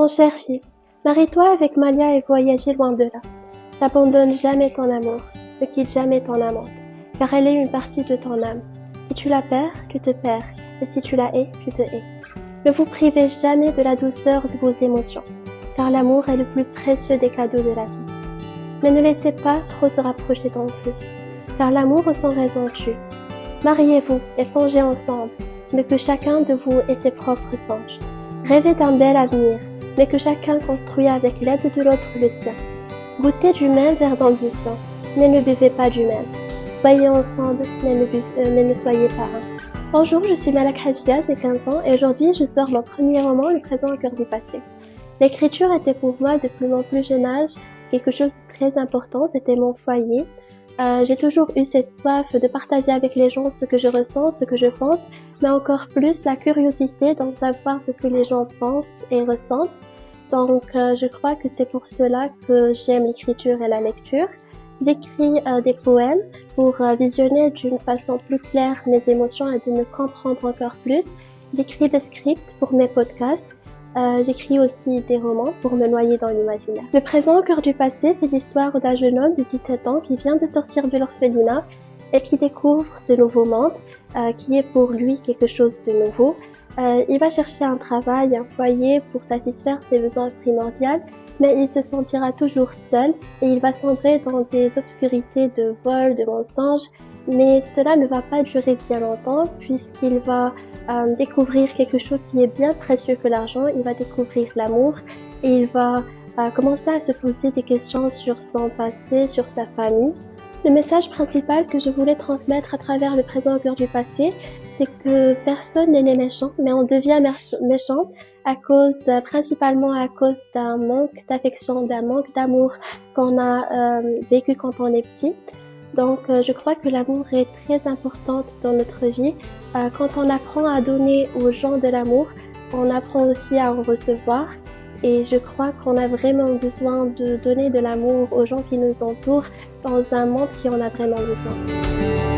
Mon cher fils, marie-toi avec Malia et voyagez loin de là. N'abandonne jamais ton amour, ne quitte jamais ton amante, car elle est une partie de ton âme. Si tu la perds, tu te perds, et si tu la hais, tu te hais. Ne vous privez jamais de la douceur de vos émotions, car l'amour est le plus précieux des cadeaux de la vie. Mais ne laissez pas trop se rapprocher non plus, car l'amour sans raison tue. Mariez-vous et songez ensemble, mais que chacun de vous ait ses propres songes. Rêvez d'un bel avenir, mais que chacun construise avec l'aide de l'autre le sien. Goûtez du même verre d'ambition, mais ne buvez pas du même. Soyez ensemble, mais ne soyez pas un. Bonjour, je suis Malak Hajia, j'ai 15 ans et aujourd'hui je sors mon premier roman, Le présent au cœur du passé. L'écriture était pour moi depuis mon plus jeune âge quelque chose de très important, c'était mon foyer. J'ai toujours eu cette soif de partager avec les gens ce que je ressens, ce que je pense, mais encore plus la curiosité d'en savoir ce que les gens pensent et ressentent. Donc je crois que c'est pour cela que j'aime l'écriture et la lecture. J'écris des poèmes pour visionner d'une façon plus claire mes émotions et de me comprendre encore plus. J'écris des scripts pour mes podcasts. J'écris aussi des romans pour me noyer dans l'imaginaire. Le présent au cœur du passé, c'est l'histoire d'un jeune homme de 17 ans qui vient de sortir de l'orphelinat et qui découvre ce nouveau monde qui est pour lui quelque chose de nouveau. Il va chercher un travail, un foyer pour satisfaire ses besoins primordiaux, mais il se sentira toujours seul et il va sombrer dans des obscurités de vol, de mensonges, mais cela ne va pas durer bien longtemps puisqu'il va découvrir quelque chose qui est bien précieux que l'argent. Il va découvrir l'amour et il va commencer à se poser des questions sur son passé, sur sa famille. Le message principal que je voulais transmettre à travers le présent au cœur du passé, c'est que personne n'est né méchant, mais on devient méchant principalement à cause d'un manque d'affection, d'un manque d'amour qu'on a vécu quand on est petit. Donc je crois que l'amour est très important dans notre vie. Quand on apprend à donner aux gens de l'amour, on apprend aussi à en recevoir. Et je crois qu'on a vraiment besoin de donner de l'amour aux gens qui nous entourent dans un monde qui en a vraiment besoin.